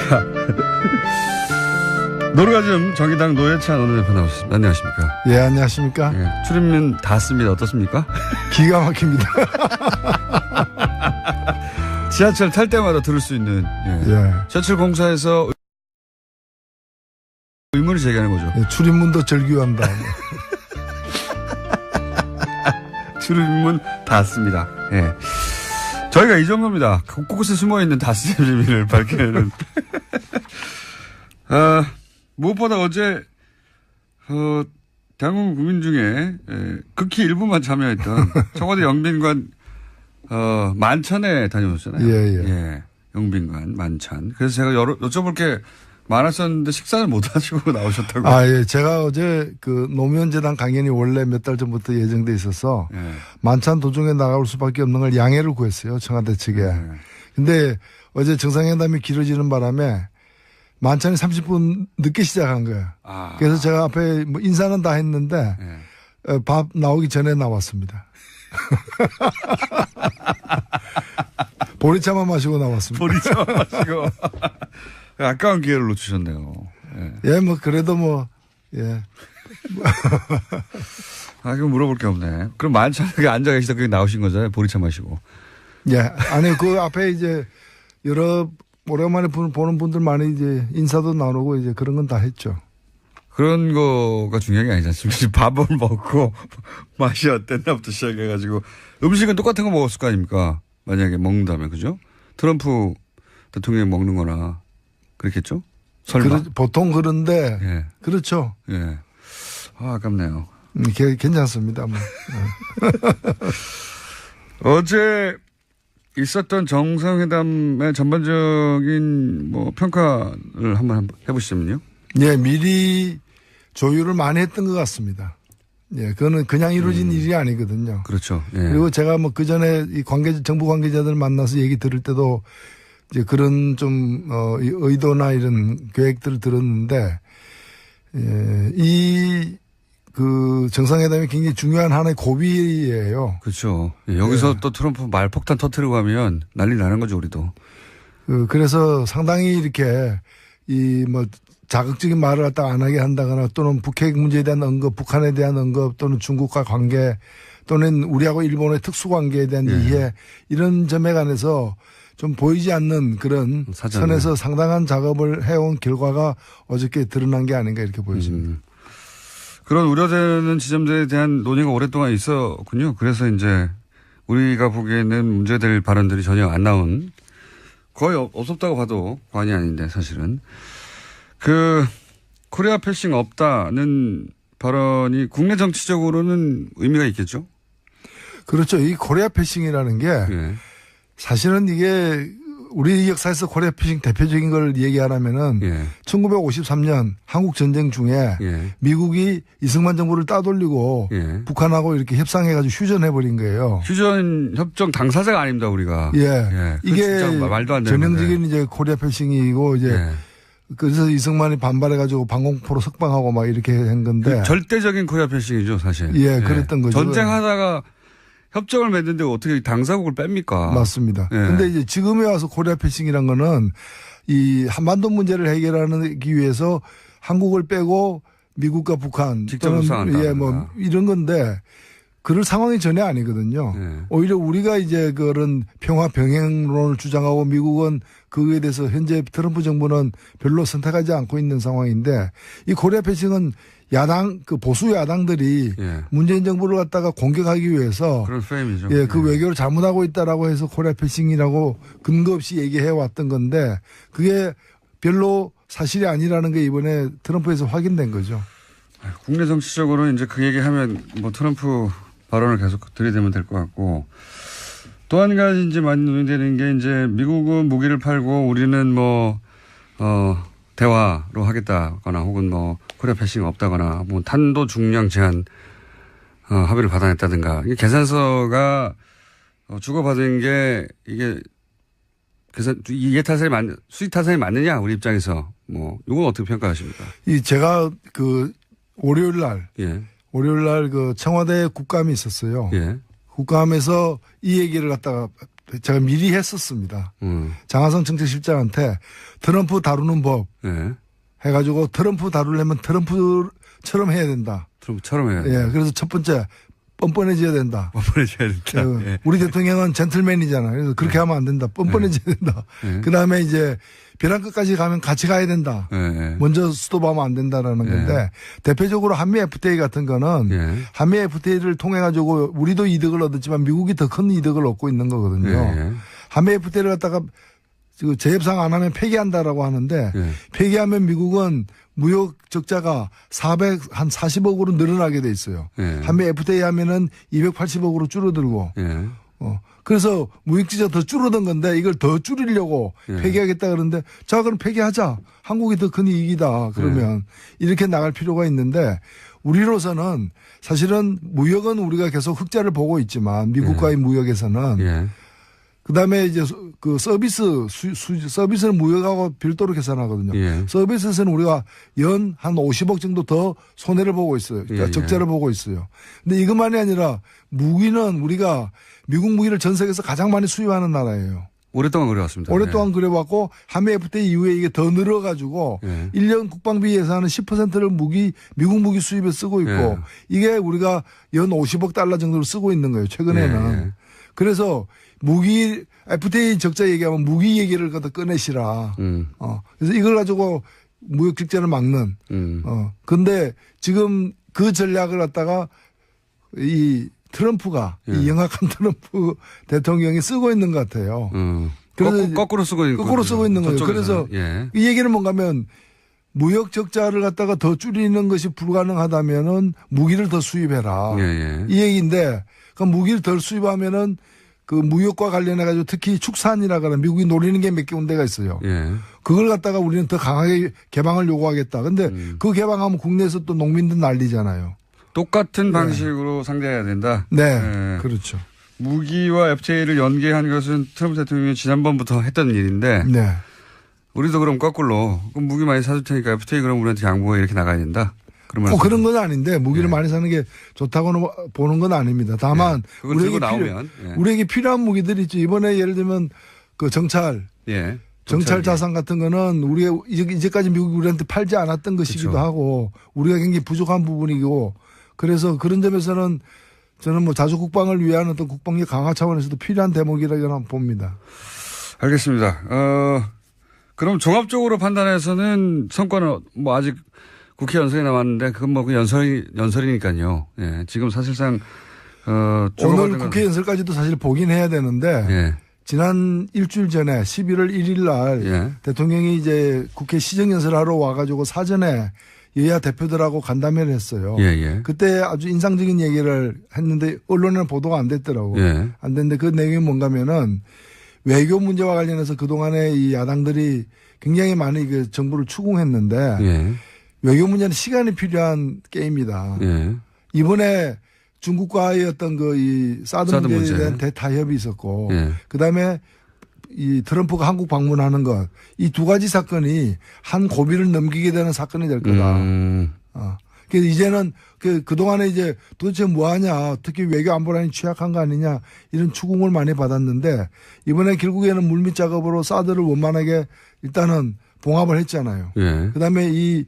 자, 노르가즘 정의당 노회찬 원내대표 나오셨습니다. 안녕하십니까? 예, 안녕하십니까? 예, 출입문 닫습니다. 어떻습니까? 기가 막힙니다. 지하철 탈 때마다 들을 수 있는 예. 지하철 공사에서 의문을 제기하는 거죠. 예, 출입문도 절규한다. 출입문 닫습니다. 예. 저희가 이 정도입니다. 곳곳에 숨어있는 다스의 비밀을 밝혀내는. 무엇보다 어제, 대한민국 국민 중에, 극히 일부만 참여했던 청와대 영빈관, 만찬에 다녀오셨잖아요. 예. 영빈관, 만찬. 그래서 제가 여쭤볼 게 많았었는데 식사를 못 하시고 나오셨다고. 예. 제가 어제 그 노무현재단 강연이 원래 몇 달 전부터 예정돼 있어서 만찬 도중에 나갈 수밖에 없는 걸 양해를 구했어요. 청와대 측에. 근데 어제 정상회담이 길어지는 바람에 만찬이 30분 늦게 시작한 거예요. 그래서 제가 앞에 뭐 인사는 다 했는데 밥 나오기 전에 나왔습니다. 보리차만 마시고 나왔습니다. 보리차만 마시고. 아까운 기회를 놓치셨네요. 예, 뭐 그래도 뭐 예. 그럼 물어볼 게 없네. 그럼 만찬에 앉아 계시다 거기 나오신 거잖아요. 보리차 마시고. 예. 아니 그 앞에 이제 여러 오랜만에 보는 분들 많이 이제 인사도 나누고 이제 그런 건 다 했죠. 그런 거가 중요한 게 아니지 않습니까? 밥을 먹고 맛이 어땠나부터 시작해가지고 음식은 똑같은 거 먹었을 거 아닙니까? 만약에 먹는다면 그죠? 트럼프 대통령이 먹는 거나 그렇겠죠? 설마. 보통 그런데 예. 그렇죠. 예. 아깝네요. 괜찮습니다. 뭐. 어제 있었던 정상회담의 전반적인 뭐 평가를 한번 해보시면요. 예, 미리 조율을 많이 했던 것 같습니다. 예, 그거는 그냥 이루어진 일이 아니거든요. 그렇죠. 예. 그리고 제가 뭐 그 전에 이 정부 관계자들 만나서 얘기 들을 때도 이제 그런 좀, 의도나 이런 계획들을 들었는데, 그 정상회담이 굉장히 중요한 하나의 고비예요. 그렇죠. 여기서 또 트럼프 말폭탄 터뜨리고 하면 난리 나는 거죠, 우리도. 그래서 상당히 이렇게 뭐 자극적인 말을 갖다가 안 하게 한다거나 또는 북핵 문제에 대한 언급, 북한에 대한 언급 또는 중국과 관계 또는 우리하고 일본의 특수관계에 대한 이해 이런 점에 관해서 좀 보이지 않는 그런 선에서 상당한 작업을 해온 결과가 어저께 드러난 게 아닌가 이렇게 보여집니다. 그런 우려되는 지점들에 대한 논의가 오랫동안 있었군요. 그래서 이제 우리가 보기에는 문제될 발언들이 전혀 안 나온 거의 없었다고 봐도 과언이 아닌데 사실은. 코리아 패싱 없다는 발언이 국내 정치적으로는 의미가 있겠죠? 그렇죠. 이 코리아 패싱이라는 게 사실은 이게 우리 역사에서 코리아 패싱 대표적인 걸 얘기하라면은 1953년 한국 전쟁 중에 미국이 이승만 정부를 따돌리고 북한하고 이렇게 협상해가지고 휴전해버린 거예요. 휴전 협정 당사자가 아닙니다 우리가. 이게 말도 안 되는 전형적인 이제 코리아 패싱이고 이제 그래서 이승만이 반발해가지고 방공포로 석방하고 막 이렇게 한 건데. 절대적인 코리아 패싱이죠 사실. 그랬던 거죠. 전쟁하다가 협정을 맺는데 어떻게 당사국을 뺍니까? 맞습니다. 근데 이제 지금에 와서 코리아 패싱이란 거는 이 한반도 문제를 해결하기 위해서 한국을 빼고 미국과 북한 직접 협상한다. 뭐 이런 건데 그럴 상황이 전혀 아니거든요. 오히려 우리가 이제 그런 평화 병행론을 주장하고 미국은 그거에 대해서 현재 트럼프 정부는 별로 선택하지 않고 있는 상황인데 이 코리아 패싱은 보수 야당들이 문재인 정부를 갖다가 공격하기 위해서 그런 프레임이죠. 그 외교를 잘못하고 있다라고 해서 코리아 패싱이라고 근거 없이 얘기해 왔던 건데 그게 별로 사실이 아니라는 게 이번에 트럼프에서 확인된 거죠. 국내 정치적으로 이제 그 얘기하면 뭐 트럼프 발언을 계속 들이대면 될 것 같고 또 한 가지 이제 많이 논의되는 게 이제 미국은 무기를 팔고 우리는 대화로 하겠다거나 혹은 코리아 패싱 없다거나 탄도 중량 제한 합의를 받아냈다든가 이게 계산서가 주고받은 게 이게 수익 타산이 맞느냐 우리 입장에서 이건 어떻게 평가하십니까? 제가 월요일 날 그 청와대 국감이 있었어요. 국감에서 이 얘기를 갖다가 제가 미리 했었습니다. 장하성 정책실장한테 트럼프 다루는 법 예. 해가지고 트럼프 다루려면 트럼프처럼 해야 된다. 트럼프처럼 해야 예, 그래서 첫 번째 뻔뻔해져야 된다. 뻔뻔해져야 된다. 예. 우리 대통령은 젠틀맨이잖아요. 그래서 그렇게 하면 안 된다. 뻔뻔해져야 된다. 그 다음에 이제 벼랑 끝까지 가면 같이 가야 된다. 먼저 스톱하면 안 된다라는 건데 대표적으로 한미 FTA 같은 거는 한미 FTA를 통해 가지고 우리도 이득을 얻었지만 미국이 더 큰 이득을 얻고 있는 거거든요. 한미 FTA를 갖다가 재협상 안 하면 폐기한다라고 하는데 폐기하면 미국은 무역 적자가 40억으로 늘어나게 돼 있어요. 한미 FTA 하면은 280억으로 줄어들고. 그래서 무역지가 더 줄어든 건데 이걸 더 줄이려고 폐기하겠다 그러는데 자 그럼 폐기하자. 한국이 더 큰 이익이다. 그러면 이렇게 나갈 필요가 있는데 우리로서는 사실은 무역은 우리가 계속 흑자를 보고 있지만 미국과의 무역에서는 그다음에 이제 그 서비스는 무역하고 별도로 계산하거든요. 서비스에서는 우리가 연 한 50억 정도 더 손해를 보고 있어요. 그러니까 적자를 보고 있어요. 근데 이것만이 아니라 무기는 우리가 미국 무기를 전 세계에서 가장 많이 수입하는 나라예요. 오랫동안 그래왔습니다. 오랫동안 그래왔고 한미 FTA 이후에 이게 더 늘어가지고 1년 국방비 예산은 10%를 미국 무기 수입에 쓰고 있고 이게 우리가 연 50억 달러 정도를 쓰고 있는 거예요. 최근에는. 그래서 무기 FTA 적자 얘기하면 무기 얘기를 갖다 꺼내시라. 그래서 이걸 가지고 무역 적자를 막는. 근데 지금 그 전략을 갖다가 이 트럼프가 이 영악한 트럼프 대통령이 쓰고 있는 것 같아요. 그래서 거꾸로 쓰고 있는 거예요. 그래서 이 얘기는 뭔가 하면 무역 적자를 갖다가 더 줄이는 것이 불가능하다면은 무기를 더 수입해라. 이 얘기인데 그 무기를 덜 수입하면은 그 무역과 관련해 가지고 특히 축산이라거나 미국이 노리는 게 몇 개 군데가 있어요. 그걸 갖다가 우리는 더 강하게 개방을 요구하겠다. 근데 그 개방하면 국내에서 또 농민들 난리잖아요. 똑같은 방식으로 상대해야 된다. 네. 그렇죠. 무기와 FTA를 연계한 것은 트럼프 대통령이 지난번부터 했던 일인데 우리도 그럼 거꾸로 그럼 무기 많이 사줄 테니까 FTA 그럼 우리한테 양보해 이렇게 나가야 된다. 그런 건 아닌데 무기를 많이 사는 게 좋다고는 보는 건 아닙니다. 다만 우리에게 필요한 무기들이 있죠. 이번에 예를 들면 그 정찰 자산 같은 거는 우리가 이제까지 미국이 우리한테 팔지 않았던 것이기도 하고 우리가 굉장히 부족한 부분이고 그래서 그런 점에서는 저는 뭐 자주 국방을 위한 어떤 국방력 강화 차원에서도 필요한 대목이라고 봅니다. 알겠습니다. 그럼 종합적으로 판단해서는 성과는 뭐 아직 국회 연설이 남았는데 그건 뭐 연설이니까요. 지금 사실상 오늘 국회 연설까지도 사실 보긴 해야 되는데 지난 일주일 전에 11월 1일 날 대통령이 이제 국회 시정연설하러 와가지고 사전에 여야 대표들하고 간담회를 했어요. 그때 아주 인상적인 얘기를 했는데 언론에는 보도가 안 됐더라고요. 안 됐는데 그 내용이 뭔가면은 외교 문제와 관련해서 그동안에 이 야당들이 굉장히 많이 그 정부를 추궁했는데 외교 문제는 시간이 필요한 게임이다. 이번에 중국과의 어떤 이 사드 문제에 대한 대타협이 있었고 그다음에 이 트럼프가 한국 방문하는 것 이 두 가지 사건이 한 고비를 넘기게 되는 사건이 될 거다. 그래서 이제는 그동안에 이제 도대체 뭐 하냐 특히 외교 안보란이 취약한 거 아니냐 이런 추궁을 많이 받았는데 이번에 결국에는 물밑 작업으로 사드를 원만하게 일단은 봉합을 했잖아요. 그다음에 이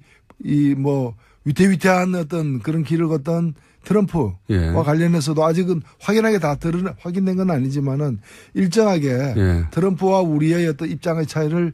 뭐 위태위태한 어떤 그런 길을 걷던 트럼프와 관련해서도 아직은 확연하게 다 확인된 건 아니지만은 일정하게 트럼프와 우리의 어떤 입장의 차이를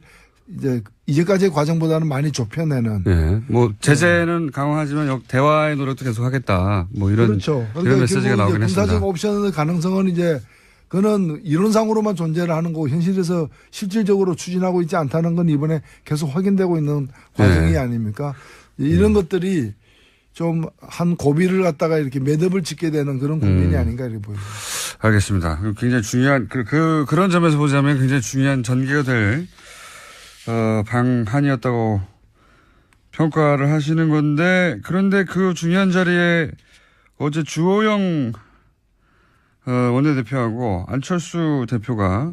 이제까지의 과정보다는 많이 좁혀내는. 뭐 제재는 강화하지만 대화의 노력도 계속하겠다. 뭐 이런 그렇죠. 이런 메시지가 나오긴 했습니다. 군사적 옵션의 가능성은 이제 그는 이론상으로만 존재를 하는 거고 현실에서 실질적으로 추진하고 있지 않다는 건 이번에 계속 확인되고 있는 과정이 아닙니까? 이런 것들이 좀 한 고비를 갖다가 이렇게 매듭을 짓게 되는 그런 국면이 아닌가 이렇게 보입니다. 알겠습니다. 굉장히 중요한 그런 점에서 보자면 굉장히 중요한 전개가 될 방한이었다고 평가를 하시는 건데 그런데 그 중요한 자리에 어제 주호영 원내대표하고 안철수 대표가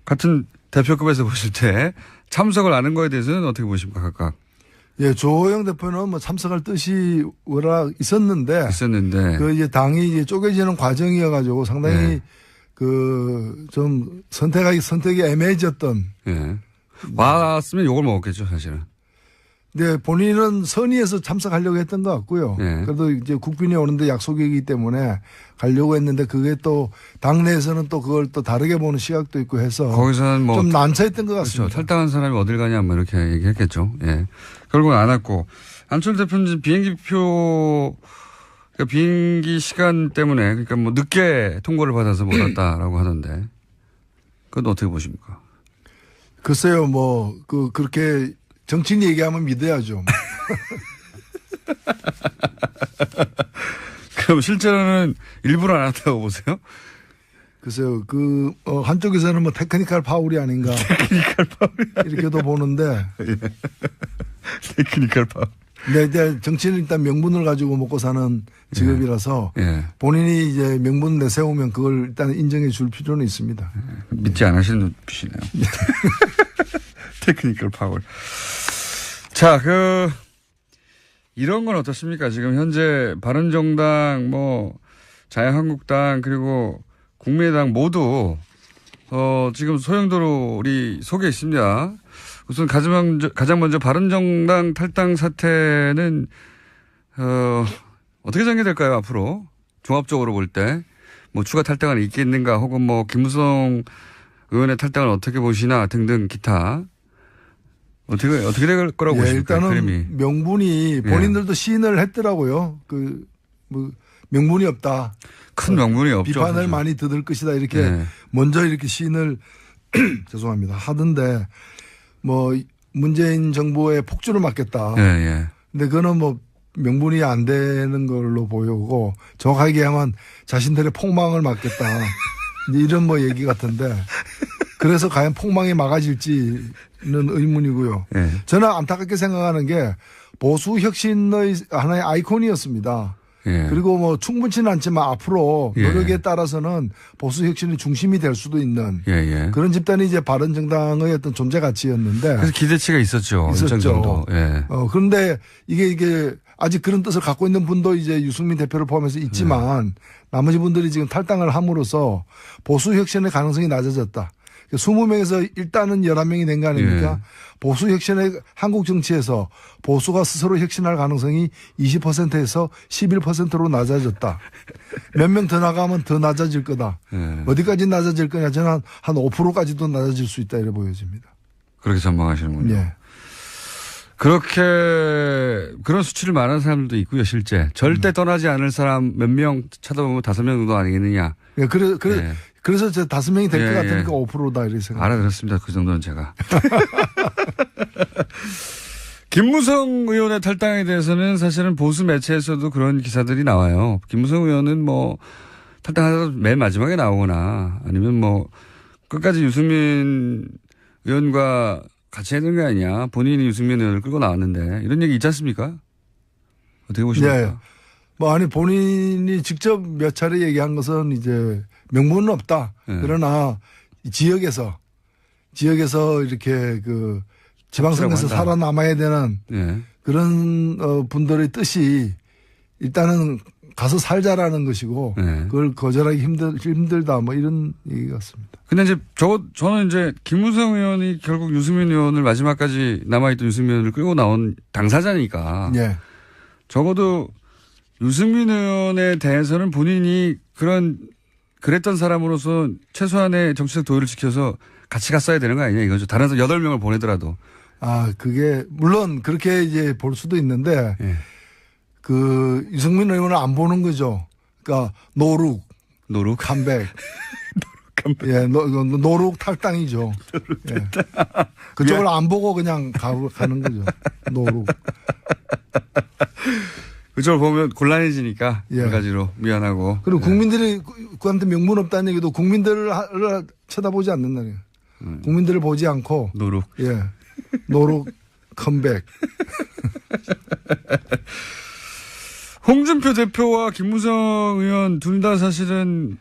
같은 대표급에서 보실 때 참석을 안 한 거에 대해서는 어떻게 보십니까 각각? 조호영 대표는 뭐 참석할 뜻이 워낙 있었는데 그 이제 당이 이제 쪼개지는 과정이어가지고 상당히 좀 선택이 애매해졌던. 예. 왔으면 욕을 먹었겠죠, 사실은. 근데 본인은 선의에서 참석하려고 했던 것 같고요. 예. 그래도 이제 국빈이 오는데 약속이기 때문에 가려고 했는데 그게 또 당내에서는 또 그걸 또 다르게 보는 시각도 있고 해서 거기서는 뭐. 좀 난처했던 것 같습니다. 그렇죠. 탈당한 사람이 어딜 가냐, 뭐 이렇게 얘기했겠죠. 예. 결국은 안 왔고. 안철 대표는 비행기표, 그러니까 비행기 시간 때문에, 그러니까 뭐 늦게 통보를 받아서 못 왔다라고 하던데. 그건 어떻게 보십니까? 글쎄요, 그렇게 정치인 얘기하면 믿어야죠. 그럼 실제로는 일부러 안 왔다고 보세요? 글쎄요, 한쪽에서는 뭐 테크니컬 파울이 아닌가. 테크니컬 파울이 이렇게도 보는데. 예. 테크니컬 파울. 근데 이제 정치는 일단 명분을 가지고 먹고 사는 직업이라서 예. 본인이 이제 명분 내세우면 그걸 일단 인정해 줄 필요는 있습니다. 믿지 않으시는 눈빛이네요. 테크니컬 파울. 자, 이런 건 어떻습니까? 지금 현재 바른정당, 자유한국당, 그리고 국민의당 모두, 지금 소용돌이 속에 있습니다. 우선 가장 먼저 바른정당 탈당 사태는, 어떻게 전개될까요, 앞으로? 종합적으로 볼 때. 추가 탈당은 있겠는가, 혹은 김무성 의원의 탈당을 어떻게 보시나 등등 기타. 어떻게 될 거라고 보십니까? 일단은 그림이. 명분이 본인들도 시인을 했더라고요. 명분이 없다. 큰 명분이 없죠. 비판을 사실. 많이 듣을 것이다. 이렇게 먼저 이렇게 시인을 죄송합니다. 하던데 문재인 정부의 폭주를 막겠다. 예. 근데 그거는 명분이 안 되는 걸로 보이고 정확하게 하면 자신들의 폭망을 막겠다. 이런 얘기 같은데 그래서 과연 폭망이 막아질지는 의문이고요. 예. 저는 안타깝게 생각하는 게 보수 혁신의 하나의 아이콘이었습니다. 예. 그리고 충분치는 않지만 앞으로 예. 노력에 따라서는 보수 혁신의 중심이 될 수도 있는 예. 그런 집단이 이제 바른정당의 어떤 존재 가치였는데. 그래서 기대치가 있었죠. 일정 정도. 예. 그런데 이게 아직 그런 뜻을 갖고 있는 분도 이제 유승민 대표를 포함해서 있지만 나머지 분들이 지금 탈당을 함으로써 보수 혁신의 가능성이 낮아졌다. 20명에서 일단은 11명이 된 거 아닙니까? 보수 혁신의 한국 정치에서 보수가 스스로 혁신할 가능성이 20%에서 11%로 낮아졌다. 몇 명 더 나가면 더 낮아질 거다. 어디까지 낮아질 거냐? 저는 한 5%까지도 낮아질 수 있다. 이래 보여집니다. 그렇게 전망하시는군요. 예. 그런 수치를 말하는 사람들도 있고요, 실제. 절대 떠나지 않을 사람 몇 명 찾아보면 5명 정도 아니겠느냐. 예, 그래서 저 5명이 될 것 같으니까 5%다 이렇게 생각합니다. 알아들었습니다. 그 정도는 제가. 김무성 의원의 탈당에 대해서는 사실은 보수 매체에서도 그런 기사들이 나와요. 김무성 의원은 탈당하다가 맨 마지막에 나오거나 아니면 끝까지 유승민 의원과 같이 해야 되는 게 아니냐. 본인이 유승민 의원을 끌고 나왔는데 이런 얘기 있지 않습니까? 어떻게 보십니까? 아니 본인이 직접 몇 차례 얘기한 것은 이제 명분은 없다. 그러나 지역에서 이렇게 지방선거에서 살아남아야 되는 그런 분들의 뜻이 일단은 가서 살자라는 것이고 그걸 거절하기 힘들다 이런 얘기 같습니다. 근데 이제 저는 이제 김무성 의원이 결국 유승민 의원을 마지막까지 남아있던 유승민 의원을 끌고 나온 당사자니까 적어도 유승민 의원에 대해서는 본인이 그랬던 사람으로서 최소한의 정치적 도의를 지켜서 같이 갔어야 되는 거 아니냐 이거죠. 다른 사람 8명을 보내더라도. 그게 물론 그렇게 이제 볼 수도 있는데 유승민 의원을 안 보는 거죠. 그러니까 노룩 컴백. 예, 노룩 탈당이죠. 예. 그쪽을 안 보고 그냥 가는 거죠. 노룩. 그쪽을 보면 곤란해지니까 몇 가지로 미안하고. 그리고 국민들이 그한테 명분 없다는 얘기도 국민들을 쳐다보지 않는다는 거예요. 국민들을 보지 않고 노룩. 예. 노룩 컴백. 홍준표 대표와 김무성 의원 둘 다 사실은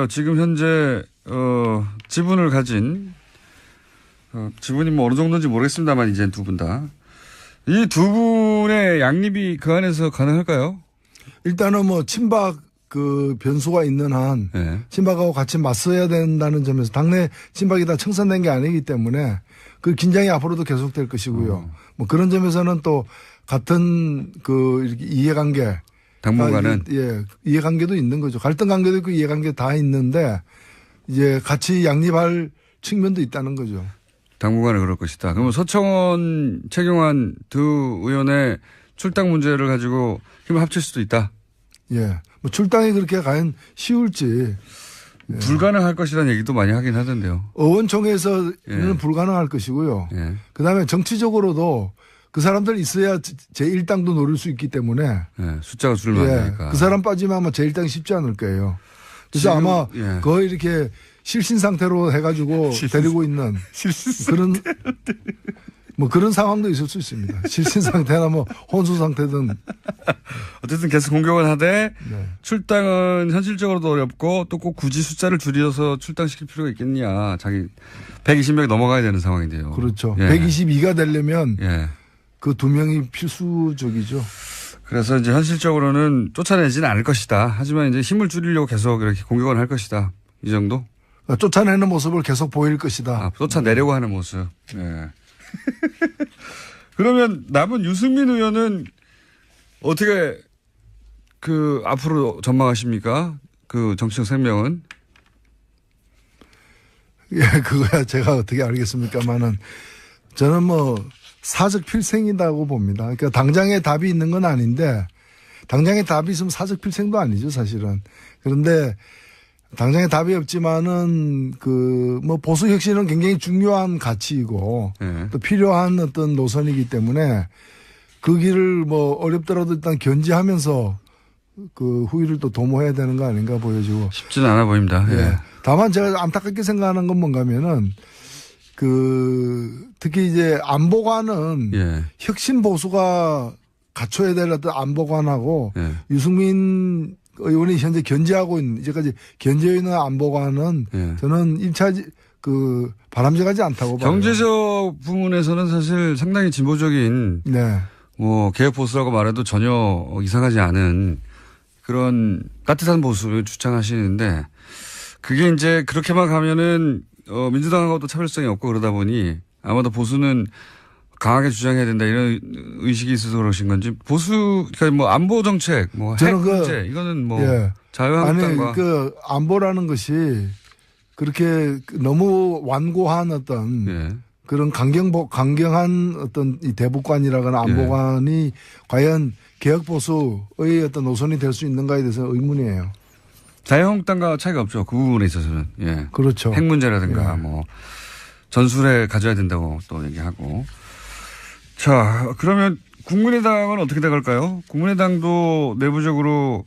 지금 현재 지분을 가진 지분이 어느 정도인지 모르겠습니다만 이제 두 분 다. 이 두 분의 양립이 그 안에서 가능할까요? 일단은 친박 그 변수가 있는 한 예. 친박하고 같이 맞서야 된다는 점에서 당내 친박이 다 청산된 게 아니기 때문에 그 긴장이 앞으로도 계속될 것이고요. 뭐 그런 점에서는 또 같은 그 이렇게 이해관계 당분간은 예, 이해관계도 있는 거죠. 갈등 관계도 있고 이해관계 다 있는데 이제 같이 양립할 측면도 있다는 거죠. 당분간은 그럴 것이다. 그러면 서청원, 최경환 두 의원의 출당 문제를 가지고 힘을 합칠 수도 있다. 예. 뭐 출당이 그렇게 과연 쉬울지. 예. 불가능할 것이라는 얘기도 많이 하긴 하던데요. 의원총회에서는 예. 불가능할 것이고요. 예. 그다음에 정치적으로도 그 사람들 있어야 제1당도 노릴 수 있기 때문에 예. 숫자가 줄을 예. 많으니까. 그 사람 빠지면 아마 제1당이 쉽지 않을 거예요. 그래서 지금, 아마 예. 거의 이렇게 실신 상태로 해가지고 데리고 있는 그런 뭐 그런 상황도 있을 수 있습니다. 실신 상태나 뭐 혼수 상태든. 어쨌든 계속 공격을 하되 네. 출당은 현실적으로도 어렵고 또 꼭 굳이 숫자를 줄여서 출당시킬 필요가 있겠냐. 자기 120명이 넘어가야 되는 상황인데요. 그렇죠. 예. 122가 되려면 예. 그 두 명이 필수적이죠. 그래서 이제 현실적으로는 쫓아내지는 않을 것이다. 하지만 이제 힘을 줄이려고 계속 이렇게 공격을 할 것이다. 이 정도? 쫓아내는 모습을 계속 보일 것이다. 아, 쫓아내려고 하는 모습. 예. 그러면 남은 유승민 의원은 어떻게 그 앞으로 전망하십니까? 그 정치적 생명은? 예, 그거야 제가 어떻게 알겠습니까만은 저는 뭐 사적 필생이라고 봅니다. 그러니까 당장에 답이 있는 건 아닌데 당장에 답이 있으면 사적 필생도 아니죠, 사실은. 그런데 당장에 답이 없지만은 그 뭐 보수 혁신은 굉장히 중요한 가치이고 예. 또 필요한 어떤 노선이기 때문에 그 길을 뭐 어렵더라도 일단 견지하면서 그 후위를 또 도모해야 되는 거 아닌가 보여지고. 쉽지는 않아 보입니다. 예. 예. 다만 제가 안타깝게 생각하는 건 뭔가면은 그 특히 이제 안보관은 예. 혁신 보수가 갖춰야 될 어떤 안보관하고 예. 유승민 의원이 현재 견제하고 있는 이제까지 견제해 있는 안보관은 예. 저는 1차 그 바람직하지 않다고 봐요. 경제적 부분에서는 사실 상당히 진보적인 네. 뭐 개혁 보수라고 말해도 전혀 이상하지 않은 그런 따뜻한 보수를 주창하시는데 그게 이제 그렇게만 가면은 민주당하고도 차별성이 없고 그러다 보니 아마도 보수는 강하게 주장해야 된다 이런 의식이 있어서 그러신 건지 보수 그러니까 뭐 안보 정책 뭐 핵 문제 이거는 뭐 예. 자유한국당과 아니 그 안보라는 것이 그렇게 너무 완고한 어떤 예. 그런 강경한 어떤 이 대북관이라거나 안보관이 과연 개혁 보수의 어떤 노선이 될 수 있는가에 대해서 의문이에요. 자유한국당과 차이가 없죠. 그 부분에 있어서는. 예. 그렇죠. 핵 문제라든가 예. 뭐 전술에 가져야 된다고 또 얘기하고. 자, 그러면 국민의당은 어떻게 돼갈까요? 국민의당도 내부적으로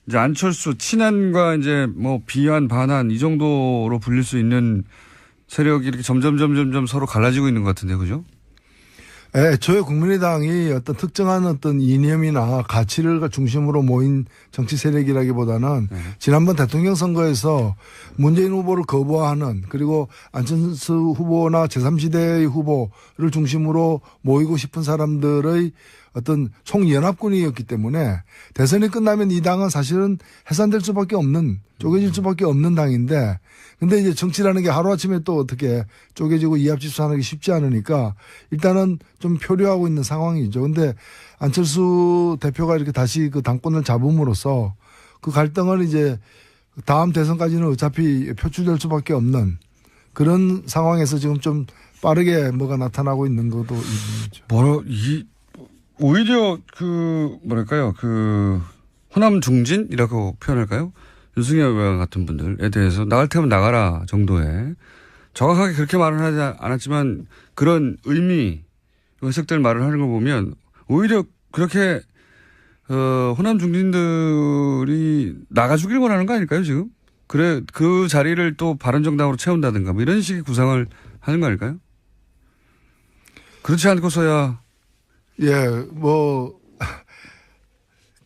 이제 안철수 친한과 이제 뭐 비한 반한 이 정도로 불릴 수 있는 세력이 이렇게 점점 서로 갈라지고 있는 것 같은데, 그죠? 예, 저의 국민의당이 어떤 특정한 어떤 이념이나 가치를 중심으로 모인 정치 세력이라기보다는 지난번 대통령 선거에서 문재인 후보를 거부하는 그리고 안철수 후보나 제3지대의 후보를 중심으로 모이고 싶은 사람들의 어떤 총연합군이었기 때문에 대선이 끝나면 이 당은 사실은 해산될 수밖에 없는 쪼개질 수밖에 없는 당인데 근데 이제 정치라는 게 하루아침에 또 어떻게 쪼개지고 이합집산하기 쉽지 않으니까 일단은 좀 표류하고 있는 상황이죠. 근데 안철수 대표가 이렇게 다시 그 당권을 잡음으로써 그 갈등을 이제 다음 대선까지는 어차피 표출될 수밖에 없는 그런 상황에서 지금 좀 빠르게 뭐가 나타나고 있는 것도 있는 거죠. 오히려 그 뭐랄까요 그 호남 중진이라고 표현할까요? 윤석열 의원 같은 분들에 대해서 나갈 테면 나가라 정도의 정확하게 그렇게 말은 하지 않았지만 그런 의미 해석될 말을 하는 걸 보면 오히려 그렇게 호남 중진들이 나가주길 원하는 거 아닐까요 지금? 그래 그 자리를 또 바른정당으로 채운다든가 뭐 이런 식의 구상을 하는 거 아닐까요? 그렇지 않고서야 예, 뭐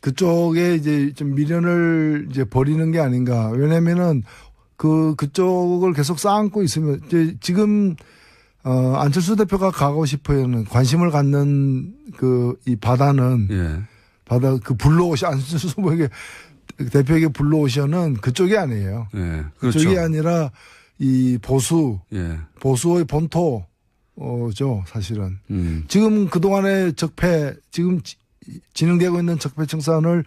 그쪽에 이제 좀 미련을 이제 버리는 게 아닌가. 왜냐면은 그쪽을 계속 쌓고 있으면 이제 지금 안철수 대표가 가고 싶어하는 관심을 갖는 이 바다는 예. 바다 그 불러오시 안철수 후보에게 대표에게 불러오셔는 그쪽이 아니에요. 예. 그렇죠. 그쪽이 아니라 이 예. 보수의 본토, 죠, 사실은. 지금 그동안의 지금 진행되고 있는 적폐 청산을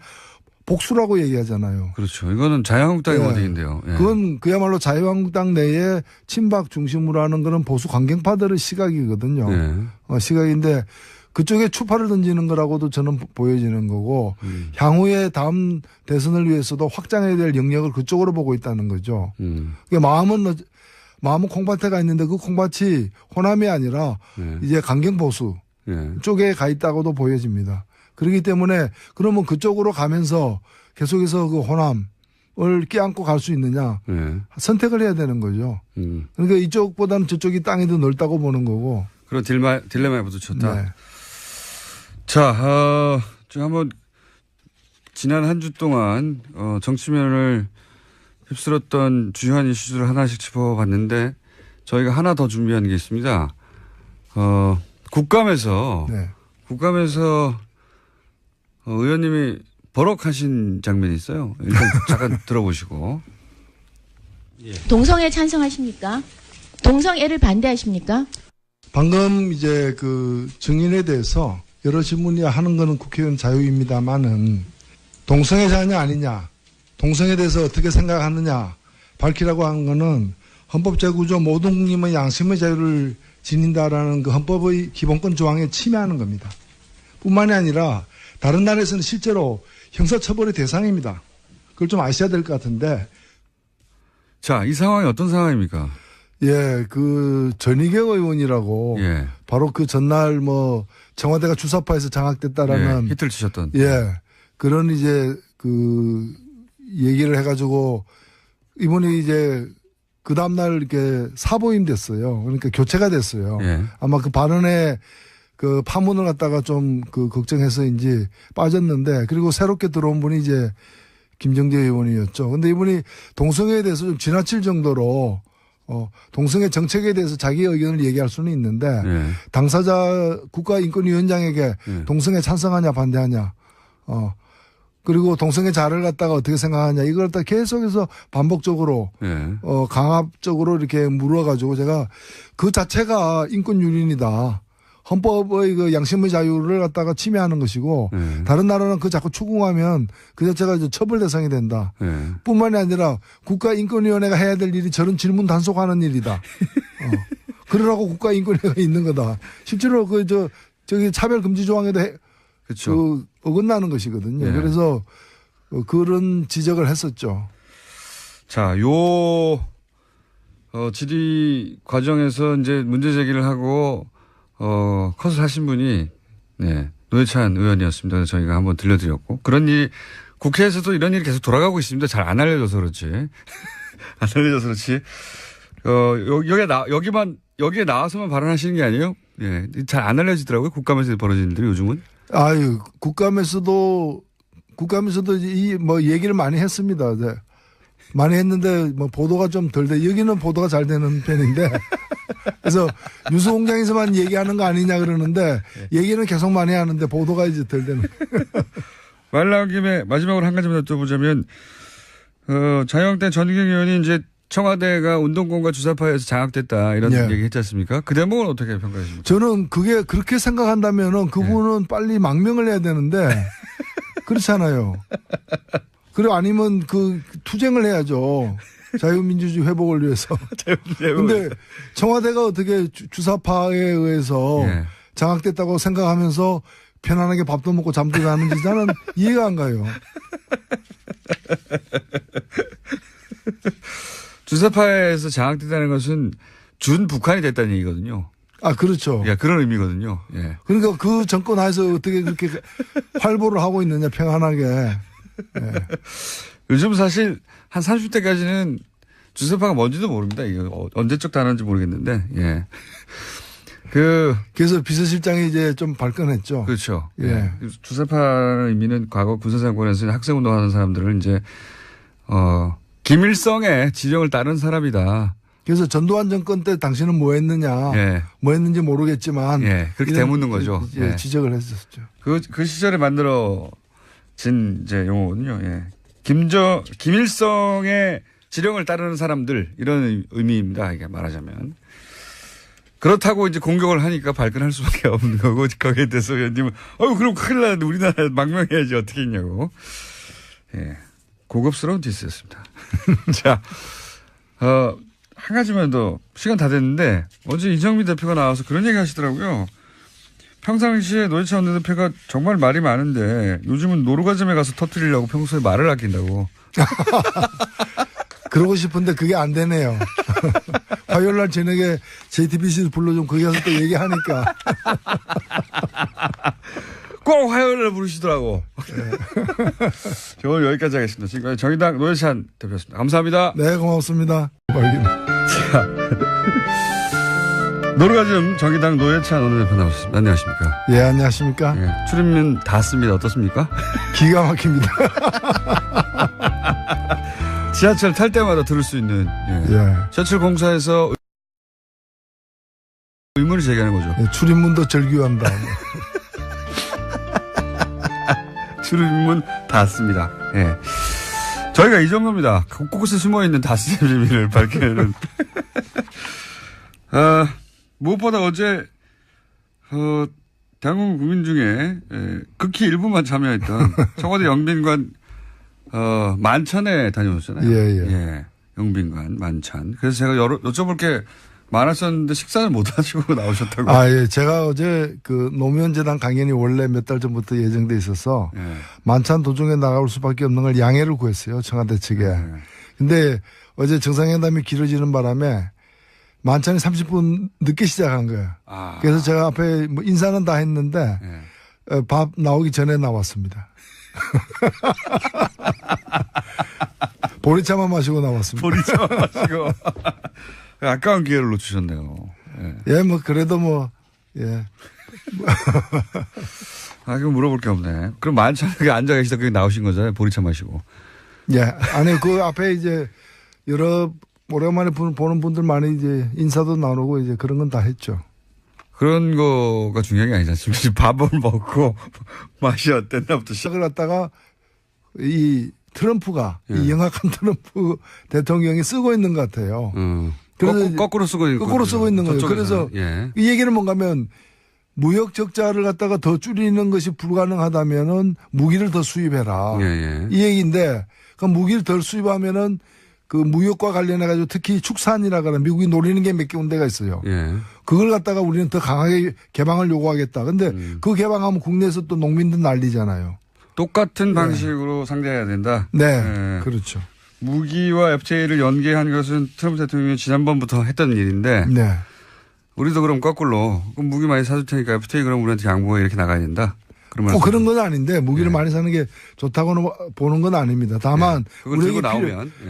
복수라고 얘기하잖아요. 그렇죠. 이거는 자유한국당의 예. 워딩인데요. 예. 그건 그야말로 자유한국당 내에 친박 중심으로 하는 그런 보수 강경파들의 시각이거든요. 예. 시각인데 그쪽에 추파를 던지는 거라고도 저는 보여지는 거고 향후에 다음 대선을 위해서도 확장해야 될 영역을 그쪽으로 보고 있다는 거죠. 그러니까 마음은 콩밭에가 있는데 그 콩밭이 호남이 아니라 예. 이제 강경보수 예. 쪽에 가 있다고도 보여집니다. 그렇기 때문에 그러면 그쪽으로 가면서 계속해서 그 호남을 껴안고 갈 수 있느냐 예. 선택을 해야 되는 거죠. 그러니까 이쪽보다는 저쪽이 땅이 더 넓다고 보는 거고. 그런 딜레마에 부딪혔다. 네. 자, 좀 한번 지난 한 주 동안 정치면을 휩쓸었던 주요한 이슈들을 하나씩 짚어봤는데 저희가 하나 더 준비한 게 있습니다. 국감에서 네. 의원님이 버럭하신 장면이 있어요. 일단 잠깐 들어보시고. 동성애 찬성하십니까? 동성애를 반대하십니까? 방금 이제 그 증인에 대해서 여러 질문이 하는 거는 국회의원 자유입니다만은 동성애자냐 아니냐, 동성애에 대해서 어떻게 생각하느냐 밝히라고 한 거는 헌법제구조 모든 국민의 양심의 자유를 지닌다라는 그 헌법의 기본권 조항에 침해하는 겁니다. 뿐만이 아니라 다른 나라에서는 실제로 형사처벌의 대상입니다. 그걸 좀 아셔야 될 것 같은데. 자, 이 상황이 어떤 상황입니까? 예, 그 전희경 의원이라고 예. 바로 그 전날 청와대가 주사파에서 장악됐다라는 예, 히트를 치셨던. 예, 그런 이제 그 얘기를 해가지고 이분이 이제 그 다음날 이렇게 사보임 됐어요. 그러니까 교체가 됐어요. 예. 아마 그 발언에 그 파문을 갖다가 좀 그 걱정해서인지 빠졌는데 그리고 새롭게 들어온 분이 이제 김정재 의원이었죠. 근데 이분이 동성애에 대해서 좀 지나칠 정도로 동성애 정책에 대해서 자기 의견을 얘기할 수는 있는데 예. 당사자 국가인권위원장에게 예. 동성애 찬성하냐 반대하냐 그리고 동성애 자를 갖다가 어떻게 생각하냐 이걸 갖다 계속해서 반복적으로 예. 강압적으로 이렇게 물어가지고 제가 그 자체가 인권 유린이다. 헌법의 그 양심의 자유를 갖다가 침해하는 것이고 예. 다른 나라는 그 자꾸 추궁하면 그 자체가 이제 처벌 대상이 된다. 예. 뿐만이 아니라 국가인권위원회가 해야 될 일이 저런 질문 단속하는 일이다. 그러라고 국가인권위가 있는 거다. 실제로 저기 차별금지 조항에도 그렇죠. 어긋나는 것이거든요. 예. 그래서 그런 지적을 했었죠. 자, 질의 과정에서 이제 문제 제기를 하고 컷을 하신 분이, 네, 노회찬 의원이었습니다. 그래서 저희가 한번 들려드렸고. 그런 일이, 국회에서도 이런 일이 계속 돌아가고 있습니다. 잘 안 알려져서 그렇지. 안 알려져서 그렇지. 여기에 나와서만 발언하시는 게 아니에요? 예. 잘 안 알려지더라고요. 국감에서 벌어지는 일들이 요즘은. 아유, 국감에서도 얘기를 많이 했습니다. 네. 많이 했는데 보도가 좀 덜 돼. 여기는 보도가 잘 되는 편인데. 그래서 뉴스공장에서만 얘기하는 거 아니냐 그러는데 얘기는 계속 많이 하는데 보도가 이제 덜 되는. 말 나온 김에 마지막으로 한 가지만 더 보자면 자유한국당 전희경 의원이 이제 청와대가 운동권과 주사파에서 장악됐다 이런 예. 얘기 했지 않습니까? 그 대목은 어떻게 평가하십니까? 저는 그게 그렇게 생각한다면은 그분은 빨리 망명을 해야 되는데 그렇잖아요. 그리고 아니면 그 투쟁을 해야죠. 자유민주주의 회복을 위해서. 근데 청와대가 어떻게 주사파에 의해서 예. 장악됐다고 생각하면서 편안하게 밥도 먹고 잠도 자는지 저는 이해가 안 가요. 주사파에서 장악됐다는 것은 준 북한이 됐다는 얘기거든요. 아, 그렇죠. 예, 그런 의미거든요. 예. 그러니까 그 정권 하에서 어떻게 그렇게 활보를 하고 있느냐, 평안하게. 예. 요즘 사실 한 30대까지는 주사파가 뭔지도 모릅니다. 이게 언제적 단어인지 모르겠는데, 예. 그래서 비서실장이 이제 좀 발끈했죠. 그렇죠. 예. 예. 주사파의 의미는 과거 군사정권에서 학생운동하는 사람들을 이제, 김일성의 지령을 따른 사람이다. 그래서 전두환 정권 때 당신은 뭐 했느냐. 예. 뭐 했는지 모르겠지만. 예. 그렇게 되묻는 거죠. 예. 예. 지적을 했었죠. 그 시절에 만들어진 이제 용어거든요. 예. 김일성의 지령을 따르는 사람들 이런 의미입니다. 이게 말하자면. 그렇다고 이제 공격을 하니까 발끈할 수밖에 없는 거고 거기에 대해서 의원님은 그럼 큰일 나는데 우리나라 망명해야지 어떻게 했냐고. 예. 고급스러운 디스였습니다. 자, 한 가지만 더 시간 다 됐는데 어제 이정미 대표가 나와서 그런 얘기 하시더라고요. 평상시에 노회찬 원내대표가 정말 말이 많은데 요즘은 노루가즘에 가서 터뜨리려고 평소에 말을 아낀다고. 그러고 싶은데 그게 안 되네요. 화요일 날 저녁에 JTBC에서 불러좀 거기 가서 또 얘기하니까. 꼭 화요일 날 부르시더라고. 네. 저 오늘 여기까지 하겠습니다. 지금까지 정의당 노회찬 대표였습니다. 감사합니다. 네, 고맙습니다. 자, 노루가즘 정의당 노회찬 원내대표 나오셨습니다. 안녕하십니까? 예, 안녕하십니까? 예, 출입문 닫습니다. 어떻습니까? 기가 막힙니다. 지하철 탈 때마다 들을 수 있는 지하철 공사에서 의문을 제기하는 거죠. 예, 출입문도 절규한다. 출입문 닫습니다. 예. 저희가 이 정도입니다. 곳곳에 숨어있는 닫습 비밀을 밝히는. 무엇보다 어제 대한민국 국민 중에 극히 일부만 참여했던 청와대 영빈관 만찬에 다녀오셨잖아요. 예. 영빈관 만찬. 그래서 제가 여쭤볼 게 많았었는데 식사는 못 하시고 나오셨다고. 예. 제가 어제 그 노무현재단 강연이 원래 몇 달 전부터 예정돼 있어서 만찬 도중에 나갈 수밖에 없는 걸 양해를 구했어요. 청와대 측에. 근데 어제 정상회담이 길어지는 바람에 만찬이 30분 늦게 시작한 거예요. 그래서 제가 앞에 뭐 인사는 다 했는데 밥 나오기 전에 나왔습니다. 보리차만 마시고 나왔습니다. 보리차만 마시고. 아까운 기회를 놓치셨네요. 예, 뭐 그래도 예. 그럼 물어볼 게 없네. 그럼 만찬에 앉아 계시다 거기 나오신 거잖아요. 보리차 마시고. 예, 아니 그 앞에 이제 여러 오랜만에 보는 분들 많이 이제 인사도 나누고 이제 그런 건 다 했죠. 그런 거가 중요한 게 아니지 않습니까? 밥을 먹고 맛이 어땠나부터 시작을 갖다가 이 트럼프가 이 영악한 트럼프 대통령이 쓰고 있는 것 같아요. 그래서 거꾸로 쓰고 있는 거예요. 그래서 이 얘기는 뭔가 하면 무역 적자를 갖다가 더 줄이는 것이 불가능하다면은 무기를 더 수입해라. 이 얘기인데 그 무기를 덜 수입하면은 그 무역과 관련해 가지고 특히 축산이라거나 미국이 노리는 게 몇 개 군데가 있어요. 그걸 갖다가 우리는 더 강하게 개방을 요구하겠다. 근데 그 개방하면 국내에서 또 농민들 난리잖아요. 똑같은 방식으로 상대해야 된다. 네. 그렇죠. 무기와 FTA를 연계한 것은 트럼프 대통령이 지난번부터 했던 일인데. 우리도 그럼 거꾸로 그럼 무기 많이 사줄 테니까 FTA 그럼 우리한테 양보해 이렇게 나가야 된다. 그런 건 아닌데 무기를 많이 사는 게 좋다고는 보는 건 아닙니다. 다만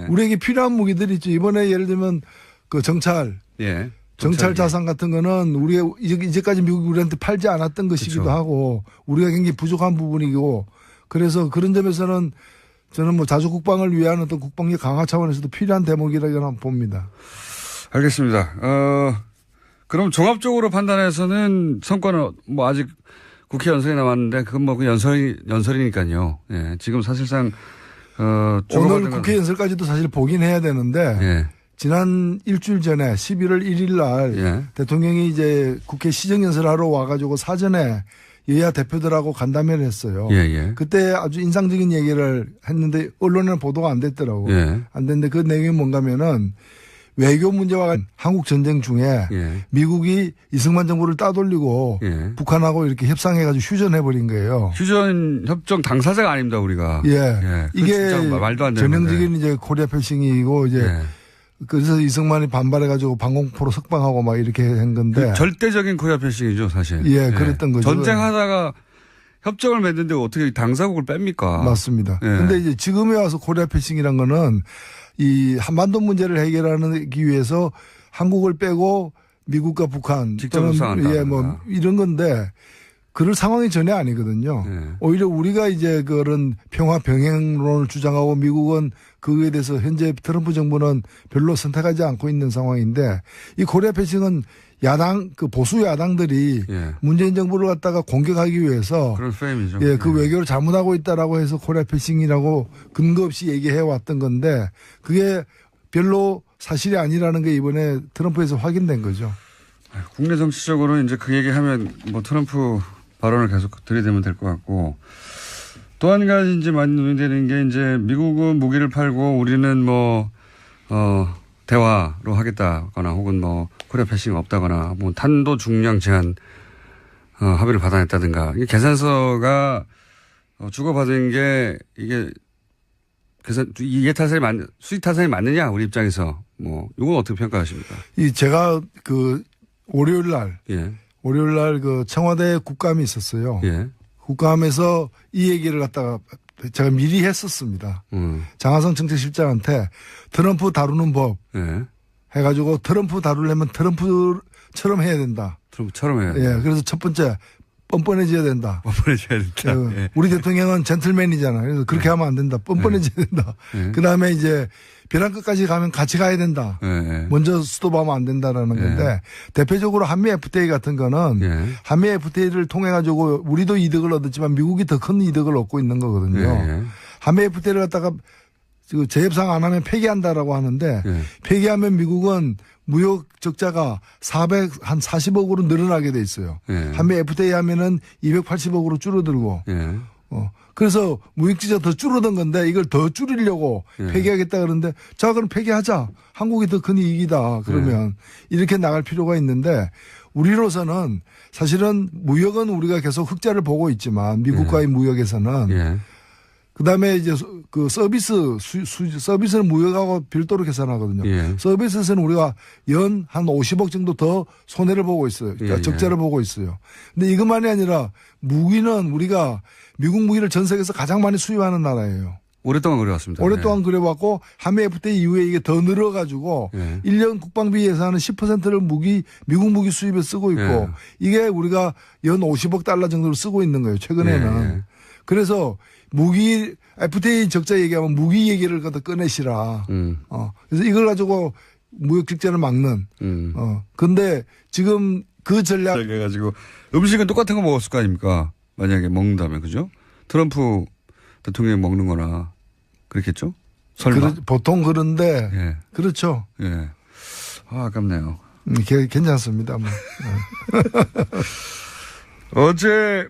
우리에게 필요한 무기들이 있죠. 이번에 예를 들면 그 정찰 자산 같은 거는 우리가 이제까지 미국이 우리한테 팔지 않았던 것이기도 하고 우리가 굉장히 부족한 부분이고 그래서 그런 점에서는 저는 뭐 자주 국방을 위한 어떤 국방력 강화 차원에서도 필요한 대목이라고 봅니다. 알겠습니다. 그럼 종합적으로 판단해서는 성과는 뭐 아직 국회 연설이 남았는데 그건 뭐 연설이니까요. 예. 지금 사실상 오늘 국회 연설까지도 사실 보긴 해야 되는데 지난 일주일 전에 11월 1일 날 대통령이 이제 국회 시정연설하러 와가지고 사전에 여야 대표들하고 간담회를 했어요. 그때 아주 인상적인 얘기를 했는데 언론에는 보도가 안 됐더라고. 안 됐는데 그 내용이 뭔가면은 외교 문제와 한국 전쟁 중에 미국이 이승만 정부를 따돌리고 북한하고 이렇게 협상해가지고 휴전해버린 거예요. 휴전 협정 당사자가 아닙니다, 우리가. 이게 말도 안 되는 전형적인 이제 코리아 패싱이고 이제 그래서 이승만이 반발해가지고 방공포로 석방하고 막 이렇게 한 건데. 그 절대적인 코리아 패싱이죠, 사실. 그랬던 거죠. 전쟁하다가 협정을 맺는데 어떻게 당사국을 뺍니까? 맞습니다. 근데 이제 지금에 와서 코리아 패싱이란 거는 이 한반도 문제를 해결하기 위해서 한국을 빼고 미국과 북한 직접 협상한다. 뭐 이런 건데 그럴 상황이 전혀 아니거든요. 오히려 우리가 이제 그런 평화 병행론을 주장하고 미국은 그거에 대해서 현재 트럼프 정부는 별로 선택하지 않고 있는 상황인데 이 코리아 패싱은 야당 그 보수 야당들이 예. 문재인 정부를 갖다가 공격하기 위해서 그런 프레임이죠. 예, 그 외교를 잘못하고 있다라고 해서 코리아 패싱이라고 근거 없이 얘기해 왔던 건데 그게 별로 사실이 아니라는 게 이번에 트럼프에서 확인된 거죠. 국내 정치적으로 이제 그 얘기하면 뭐 트럼프 발언을 계속 들이대면 될 것 같고 또 한 가지 이제 많이 논의되는 게 이제 미국은 무기를 팔고 우리는 대화로 하겠다거나 혹은 코리아 패싱 없다거나 뭐 탄도 중량 제한 합의를 받아냈다든가 이게 계산서가 주고받은 게 이게 이해 타산이 수익 타산이 맞느냐 우리 입장에서 이건 어떻게 평가하십니까? 제가 그 월요일 날 그 청와대 국감이 있었어요. 예. 국감에서 이 얘기를 갖다가 제가 미리 했었습니다. 장하성 정책실장한테 트럼프 다루는 법 예. 해가지고 트럼프 다루려면 트럼프처럼 해야 된다. 트럼프처럼 해야 예. 그래서 첫 번째 뻔뻔해져야 된다. 뻔뻔해져야 된다. 예. 우리 대통령은 젠틀맨이잖아요. 그래서 그렇게 하면 안 된다. 뻔뻔해져야 된다. 그 다음에 이제 벼랑 끝까지 가면 같이 가야 된다. 먼저 스톱하면 안 된다라는 건데 대표적으로 한미 FTA 같은 거는 한미 FTA를 통해 가지고 우리도 이득을 얻었지만 미국이 더 큰 이득을 얻고 있는 거거든요. 한미 FTA를 갖다가 재협상 안 하면 폐기한다라고 하는데 폐기하면 미국은 무역 적자가 한 40억으로 늘어나게 돼 있어요. 한미 FTA 하면은 280억으로 줄어들고. 그래서 무역지가 더 줄어든 건데 이걸 더 줄이려고 폐기하겠다 그러는데 자 그럼 폐기하자. 한국이 더 큰 이익이다. 그러면 이렇게 나갈 필요가 있는데 우리로서는 사실은 무역은 우리가 계속 흑자를 보고 있지만 미국과의 무역에서는 그다음에 이제 그 서비스는 무역하고 별도로 계산하거든요. 서비스에서는 우리가 연 한 50억 정도 더 손해를 보고 있어요. 그러니까 적자를 보고 있어요. 근데 이것만이 아니라 무기는 우리가 미국 무기를 전 세계에서 가장 많이 수입하는 나라예요. 오랫동안 그래왔습니다. 오랫동안 그래왔고 한미 FTA 이후에 이게 더 늘어가지고 1년 국방비 예산은 10%를 미국 무기 수입에 쓰고 있고 이게 우리가 연 50억 달러 정도를 쓰고 있는 거예요. 최근에는. 그래서 무기 FTA 적자 얘기하면 무기 얘기를 갖다 꺼내시라. 그래서 이걸 가지고 무역 적자를 막는. 근데 지금 그 전략 해가지고 음식은 똑같은 거 먹었을 거 아닙니까? 만약에 먹는다면 그죠? 트럼프 대통령이 먹는 거나 그렇겠죠? 설마? 보통 그런데 그렇죠. 예. 아깝네요. 괜찮습니다. 뭐. 어제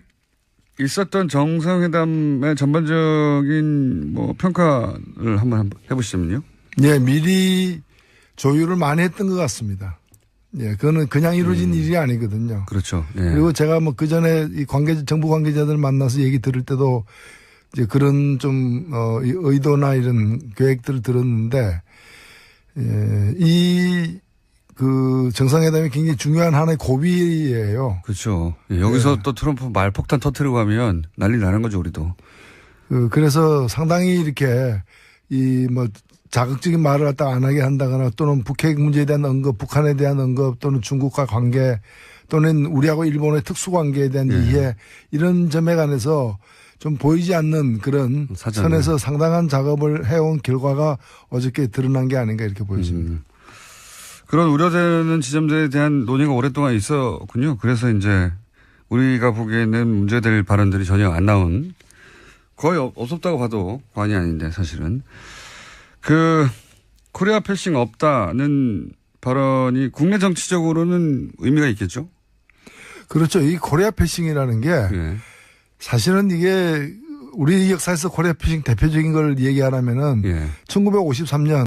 있었던 정상회담의 전반적인 평가를 한번 해보시면요. 예, 미리 조율을 많이 했던 것 같습니다. 예, 그거는 그냥 이루어진 일이 아니거든요. 그렇죠. 예. 그리고 제가 그 전에 정부 관계자들 만나서 얘기 들을 때도 이제 그런 좀, 의도나 이런 계획들을 들었는데, 그 정상회담이 굉장히 중요한 하나의 고비예요. 그렇죠. 여기서 또 트럼프 말폭탄 터뜨리고 가면 난리 나는 거죠, 우리도. 그래서 상당히 이렇게 자극적인 말을 갖다가 안 하게 한다거나 또는 북핵 문제에 대한 언급, 북한에 대한 언급 또는 중국과 관계 또는 우리하고 일본의 특수관계에 대한 이해 이런 점에 관해서 좀 보이지 않는 그런 선에서 상당한 작업을 해온 결과가 어저께 드러난 게 아닌가 이렇게 보여집니다. 그런 우려되는 지점들에 대한 논의가 오랫동안 있었군요. 그래서 이제 우리가 보기에는 문제될 발언들이 전혀 안 나온 거의 없었다고 봐도 과언이 아닌데 사실은. 코리아 패싱 없다는 발언이 국내 정치적으로는 의미가 있겠죠? 그렇죠. 이 코리아 패싱이라는 게 사실은 이게 우리 역사에서 코리아 패싱 대표적인 걸 얘기하라면은 1953년